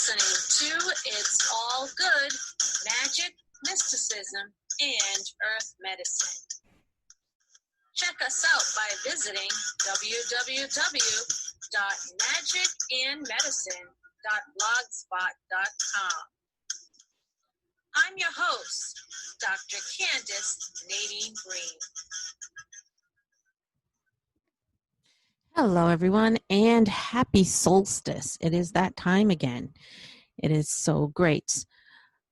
listening to It's All Good, Magic, Mysticism, and Earth Medicine. Check us out by visiting www.magicandmedicine.blogspot.com. I'm your host, Dr. Candace Nadine Green. Hello, everyone, and happy solstice. It is that time again. It is so great.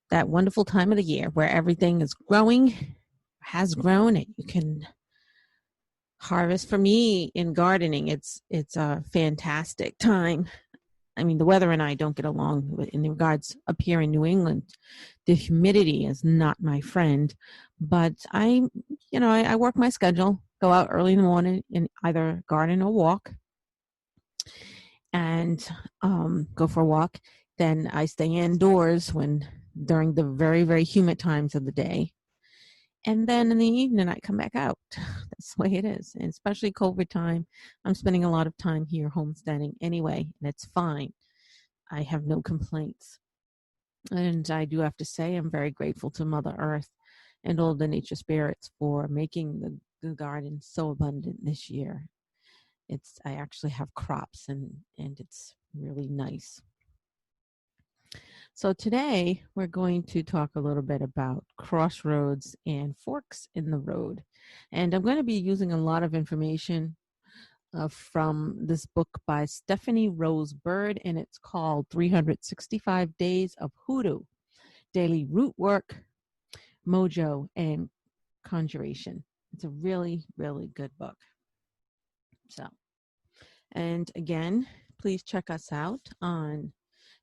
That wonderful time of the year where everything is growing, has grown, and you can harvest. For me, in gardening, it's a fantastic time. I mean, the weather and I don't get along in regards up here in New England. The humidity is not my friend, but I work my schedule, go out early in the morning and either garden or walk and go for a walk. Then I stay indoors during the very, very humid times of the day. And then in the evening, I come back out. That's the way it is. And especially COVID time, I'm spending a lot of time here homesteading anyway, and it's fine. I have no complaints. And I do have to say I'm very grateful to Mother Earth and all the nature spirits for making the garden so abundant this year. I actually have crops and it's really nice. So today we're going to talk a little bit about crossroads and forks in the road. And I'm going to be using a lot of information from this book by Stephanie Rose Bird, and it's called 365 Days of Hoodoo, Daily Rootwork, Mojo and Conjuration. It's a really, really good book. And again, please check us out on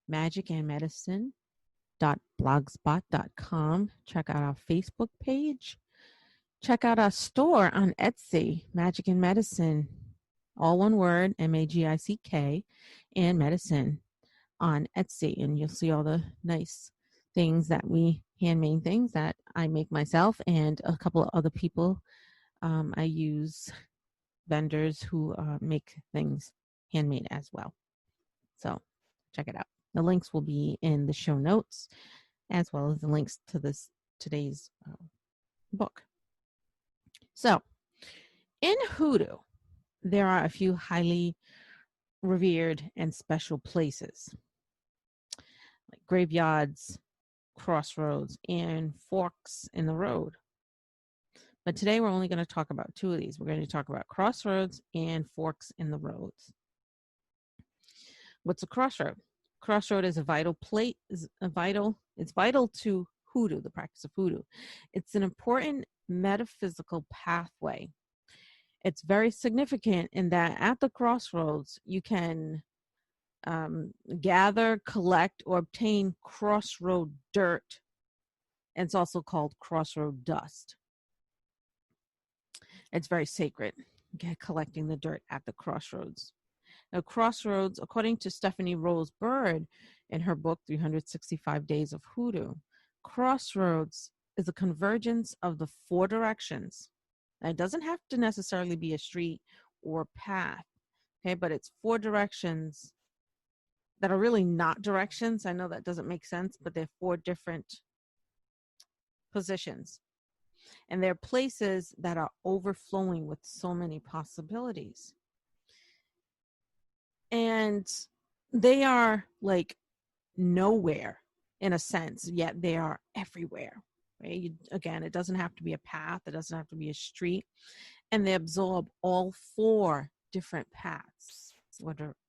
magicandmedicine.blogspot.com. Check out our Facebook page. Check out our store on Etsy, Magic and Medicine, all one word, Magick, and medicine on Etsy. And you'll see all the nice things that handmade things that I make myself and a couple of other people. I use vendors who make things handmade as well. So check it out. The links will be in the show notes, as well as the links to today's book. So, in Hoodoo, there are a few highly revered and special places, like graveyards, crossroads, and forks in the road. But today we're only going to talk about two of these. We're going to talk about crossroads and forks in the roads. What's a crossroad? Crossroad is it's vital to hoodoo, the practice of hoodoo. It's an important metaphysical pathway. It's very significant in that at the crossroads, you can gather, collect, or obtain crossroad dirt. And it's also called crossroad dust. It's very sacred, collecting the dirt at the crossroads. Now, crossroads, according to Stephanie Rose Bird in her book, 365 Days of Hoodoo, crossroads is a convergence of the four directions. Now, it doesn't have to necessarily be a street or path, okay, but it's four directions that are really not directions. I know that doesn't make sense, but they're four different positions. And they're places that are overflowing with so many possibilities. And they are like nowhere in a sense, yet they are everywhere. Right? Again, it doesn't have to be a path. It doesn't have to be a street. And they absorb all four different paths.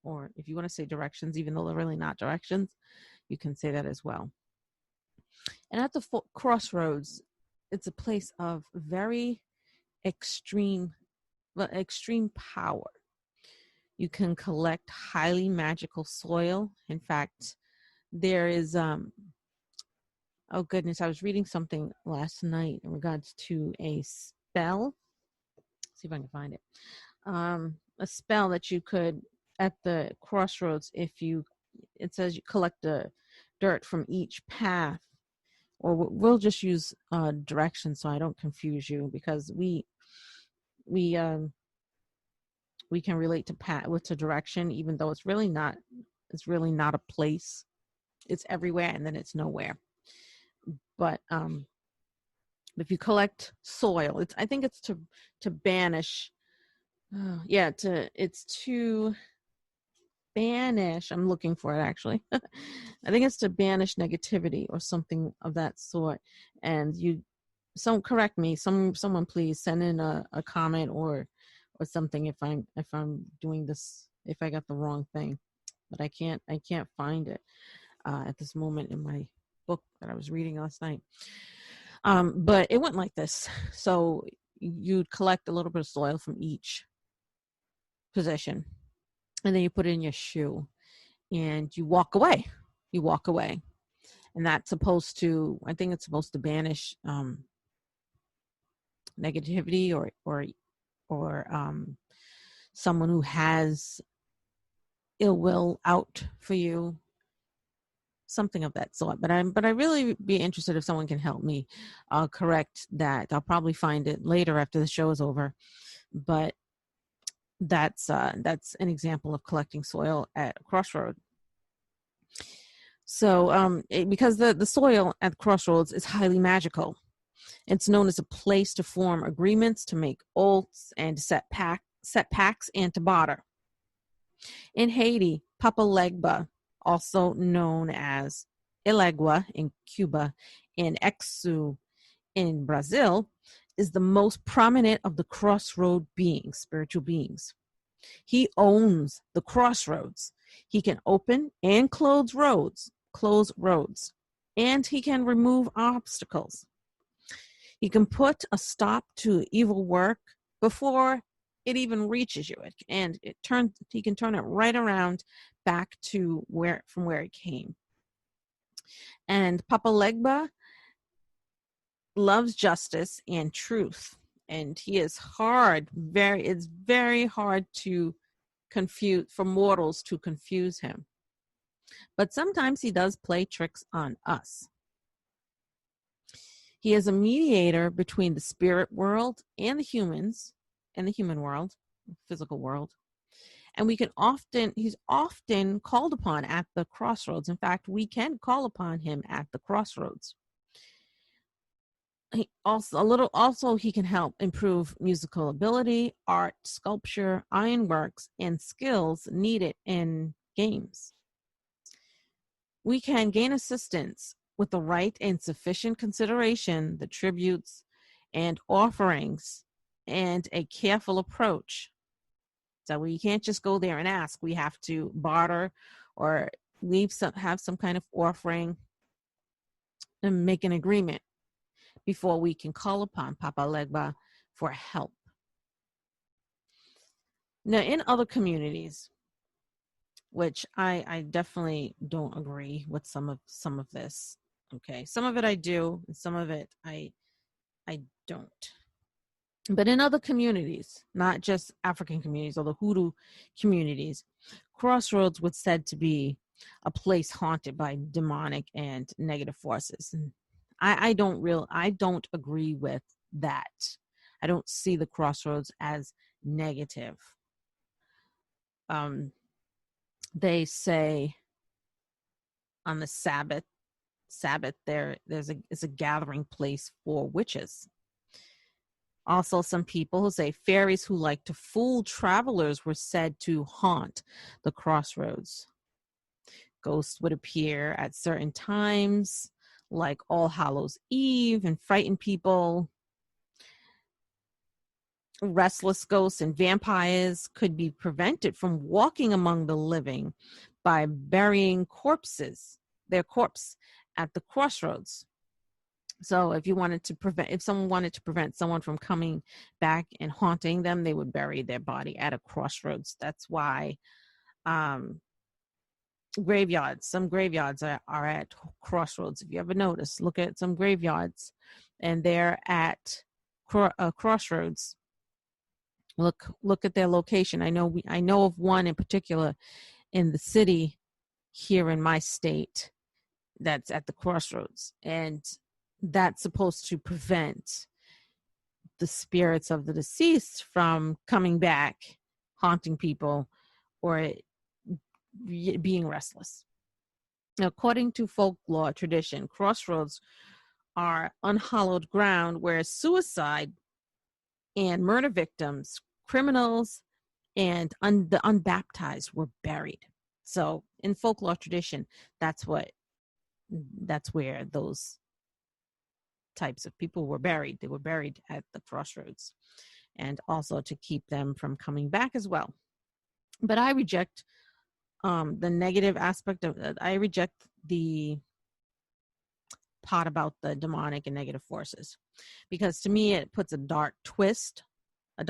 Or if you want to say directions, even though they're really not directions, you can say that as well. And at the crossroads, it's a place of very extreme power. You can collect highly magical soil. In fact, there is, oh goodness, I was reading something last night in regards to a spell. Let's see if I can find it. A spell that you could, at the crossroads, it says you collect the dirt from each path, or we'll just use directions so I don't confuse you, because we can relate to path with a direction, even though it's really not a place. It's everywhere and then it's nowhere. But if you collect soil, I think it's to banish. It's to banish. I'm looking for it actually. I think it's to banish negativity or something of that sort. And correct me. Someone please send in a comment or something if I'm doing this, if I got the wrong thing. But I can't find it at this moment in my book that I was reading last night. But it went like this. So you'd collect a little bit of soil from each position, and then you put it in your shoe, and you walk away. And that's supposed to, I think it's supposed to banish negativity or someone who has ill will out for you, something of that sort. But I really be interested if someone can help me correct that. I'll probably find it later after the show is over. But that's an example of collecting soil at a crossroad. So because the soil at Crossroads is highly magical. It's known as a place to form agreements, to make oaths, and to set pacts and to barter. In Haiti, Papa Legba, also known as Elegua in Cuba and Exu in Brazil, is the most prominent of the crossroad beings, spiritual beings. He owns the crossroads. He can open and close roads, and he can remove obstacles. He can put a stop to evil work before it even reaches you, and he can turn it right around back to from where it came. And Papa Legba loves justice and truth, and he is it's very hard for mortals to confuse him. But sometimes he does play tricks on us. He is a mediator between the spirit world and the humans, and the human world, physical world. And he's often called upon at the crossroads. In fact, we can call upon him at the crossroads. He can help improve musical ability, art, sculpture, ironworks, and skills needed in games. We can gain assistance with the right and sufficient consideration, the tributes and offerings, and a careful approach. So we can't just go there and ask. We have to barter or have some kind of offering and make an agreement before we can call upon Papa Legba for help. Now, in other communities, which I definitely don't agree with some of this. Okay, some of it I do, and some of it I don't. But in other communities, not just African communities or the Hoodoo communities, Crossroads was said to be a place haunted by demonic and negative forces. And I don't agree with that. I don't see the Crossroads as negative. They say on the Sabbath it's a gathering place for witches. Also, some people who say fairies who like to fool travelers were said to haunt the crossroads. Ghosts would appear at certain times, like All Hallows Eve, and frighten people. Restless ghosts and vampires could be prevented from walking among the living by burying their corpse at the crossroads. So if someone wanted to prevent someone from coming back and haunting them, they would bury their body at a crossroads. That's why some graveyards are at crossroads. If you ever notice, look at some graveyards and they're at crossroads. Look at their location. I know of one in particular in the city here in my state that's at the crossroads, and that's supposed to prevent the spirits of the deceased from coming back, haunting people, or being restless. According to folklore tradition, crossroads are unhallowed ground where suicide and murder victims, criminals, and the unbaptized were buried. So in folklore tradition, that's where those types of people were buried. They were buried at the crossroads, and also to keep them from coming back as well. But I reject the negative aspect of it. I reject the part about the demonic and negative forces, because to me it puts a dark twist on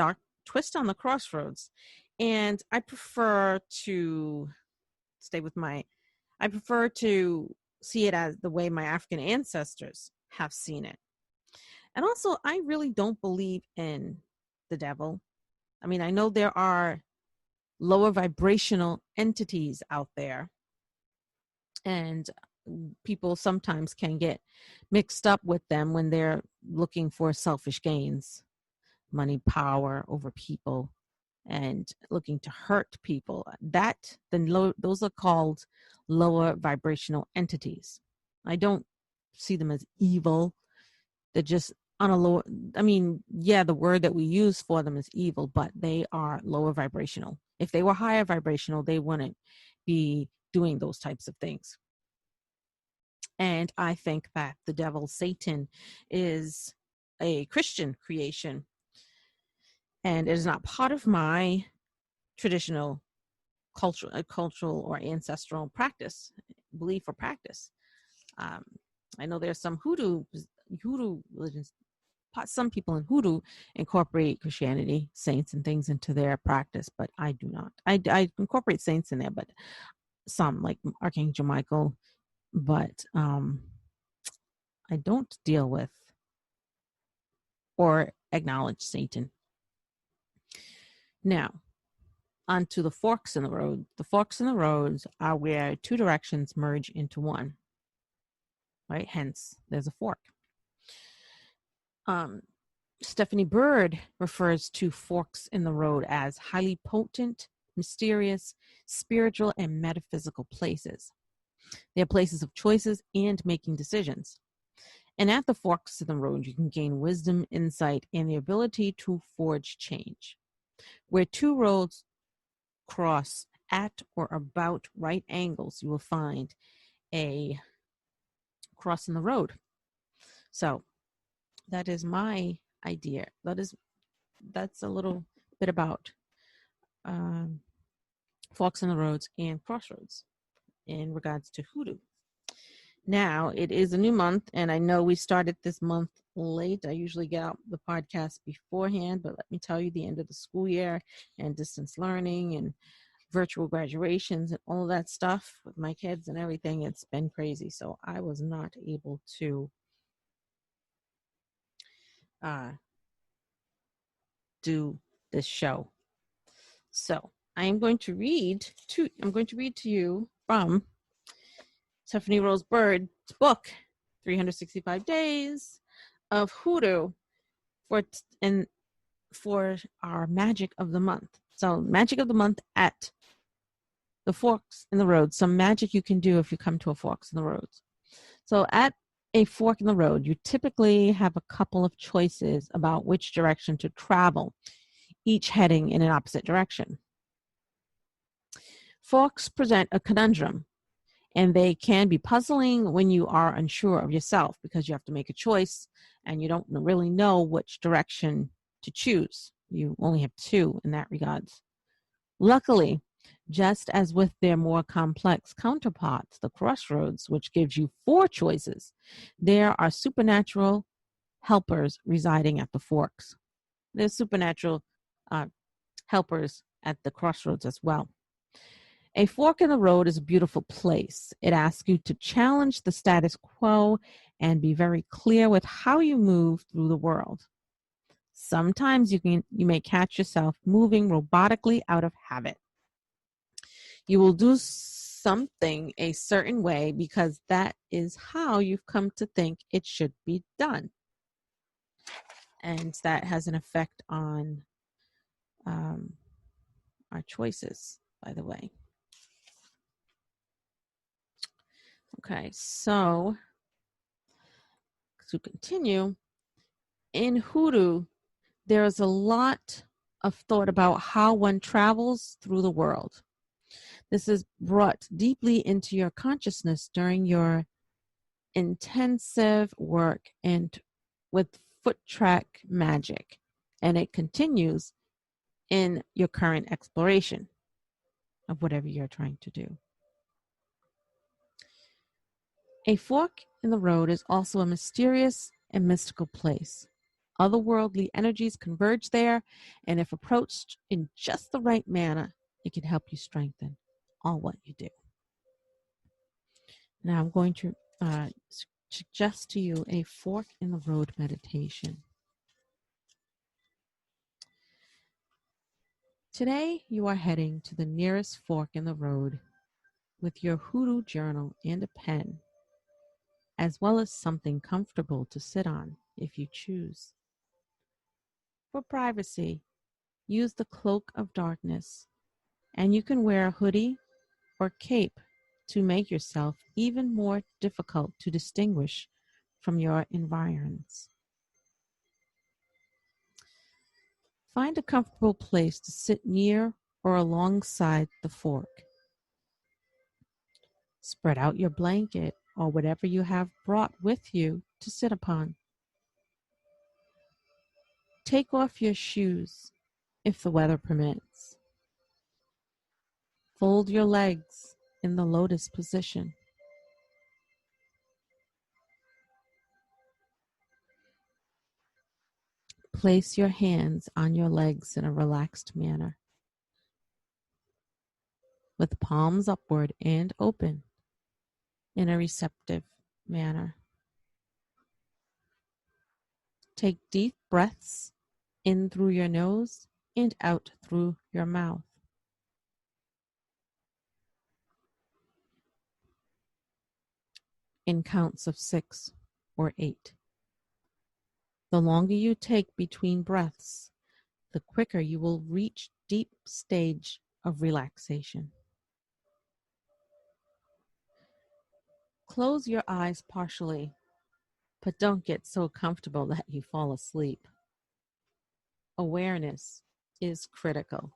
the crossroads. And I prefer to see it as the way my African ancestors have seen it. And also, I really don't believe in the devil. I mean, I know there are lower vibrational entities out there, and people sometimes can get mixed up with them when they're looking for selfish gains, money, power over people, and looking to hurt people. Those are called lower vibrational entities. I don't see them as evil. They're just on a lower, I mean, yeah, the word that we use for them is evil, but they are lower vibrational. If they were higher vibrational, they wouldn't be doing those types of things. And I think that the devil, Satan, is a Christian creation, and it is not part of my traditional cultural or ancestral belief or practice. I know there's some hoodoo religions. Some people in hoodoo incorporate Christianity, saints, and things into their practice, but I do not. I incorporate saints in there, but some, like Archangel Michael, but I don't deal with or acknowledge Satan. Now, onto the forks in the road. The forks in the roads are where two directions merge into one, right? Hence, there's a fork. Stephanie Bird refers to forks in the road as highly potent, mysterious, spiritual, and metaphysical places. They are places of choices and making decisions. And at the forks in the road, you can gain wisdom, insight, and the ability to forge change. Where two roads cross at or about right angles, you will find a cross in the road. So that is my idea. That's a little bit about forks in the roads and crossroads in regards to hoodoo. Now, it is a new month, and I know we started this month late. I usually get out the podcast beforehand, but let me tell you, the end of the school year and distance learning and virtual graduations and all of that stuff with my kids and everything, it's been crazy. So I was not able to do this show. So I'm going to read to you from Stephanie Rose Bird's book, 365 Days of Hoodoo, for our Magic of the Month. So Magic of the Month at the forks in the road. Some magic you can do if you come to a forks in the roads. So at a fork in the road, you typically have a couple of choices about which direction to travel, each heading in an opposite direction. Forks present a conundrum, and they can be puzzling when you are unsure of yourself because you have to make a choice and you don't really know which direction to choose. You only have two in that regards. Luckily, just as with their more complex counterparts, the crossroads, which gives you four choices, there are supernatural helpers residing at the forks. There's supernatural helpers at the crossroads as well. A fork in the road is a beautiful place. It asks you to challenge the status quo and be very clear with how you move through the world. Sometimes you may catch yourself moving robotically out of habit. You will do something a certain way because that is how you've come to think it should be done. And that has an effect on our choices, by the way. Okay, so to continue, in Hoodoo, there is a lot of thought about how one travels through the world. This is brought deeply into your consciousness during your intensive work and with foot track magic, and it continues in your current exploration of whatever you're trying to do. A fork in the road is also a mysterious and mystical place. Otherworldly energies converge there, and if approached in just the right manner, it can help you strengthen all what you do. Now I'm going to suggest to you a fork in the road meditation. Today, you are heading to the nearest fork in the road with your Hoodoo journal and a pen, as well as something comfortable to sit on if you choose. For privacy, use the cloak of darkness, and you can wear a hoodie or cape to make yourself even more difficult to distinguish from your environs. Find a comfortable place to sit near or alongside the fork. Spread out your blanket or whatever you have brought with you to sit upon. Take off your shoes if the weather permits. Fold your legs in the lotus position. Place your hands on your legs in a relaxed manner, with palms upward and open in a receptive manner. Take deep breaths in through your nose and out through your mouth. In counts of 6 or 8. The longer you take between breaths, the quicker you will reach deep stage of relaxation. Close your eyes partially, but don't get so comfortable that you fall asleep. Awareness is critical.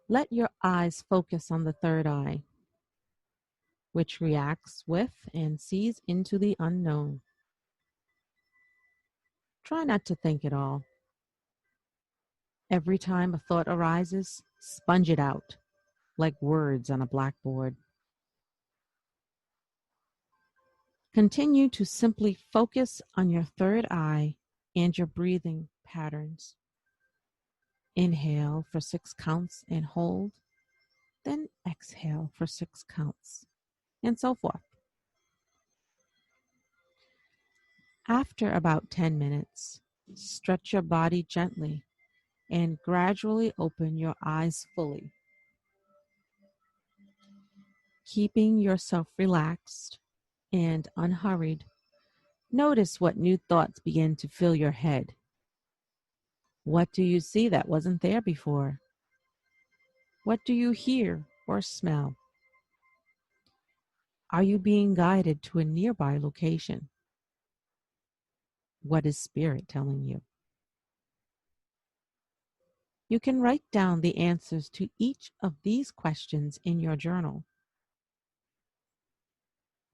Let your eyes focus on the third eye, which reacts with and sees into the unknown. Try not to think at all. Every time a thought arises, sponge it out like words on a blackboard. Continue to simply focus on your third eye and your breathing patterns. Inhale for 6 counts and hold, then exhale for 6 counts, and so forth. After about 10 minutes, stretch your body gently and gradually open your eyes fully. Keeping yourself relaxed and unhurried, notice what new thoughts begin to fill your head. What do you see that wasn't there before? What do you hear or smell? Are you being guided to a nearby location? What is Spirit telling you? You can write down the answers to each of these questions in your journal.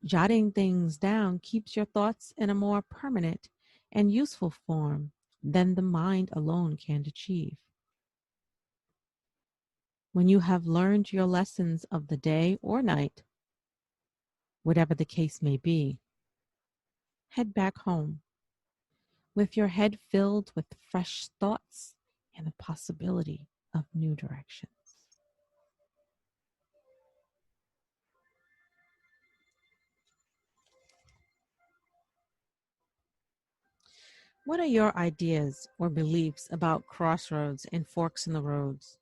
Jotting things down keeps your thoughts in a more permanent and useful form than the mind alone can achieve. When you have learned your lessons of the day or night, whatever the case may be, head back home with your head filled with fresh thoughts and the possibility of new directions. What are your ideas or beliefs about crossroads and forks in the roads?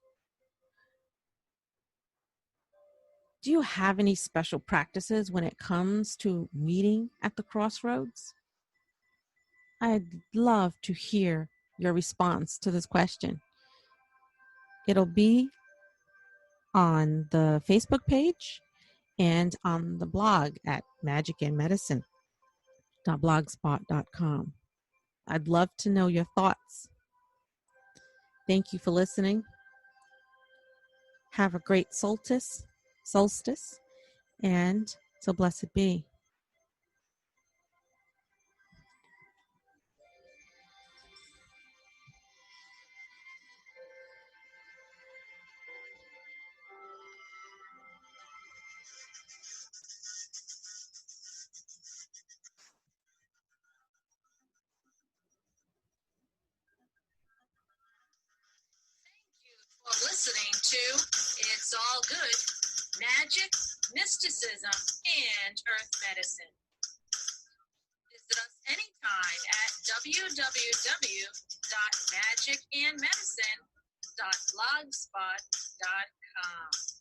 Do you have any special practices when it comes to meeting at the crossroads? I'd love to hear your response to this question. It'll be on the Facebook page and on the blog at magicandmedicine.blogspot.com. I'd love to know your thoughts. Thank you for listening. Have a great solstice, and so blessed be. For listening to It's All Good, Magic, Mysticism, and Earth Medicine. Visit us anytime at www.magicandmedicine.blogspot.com.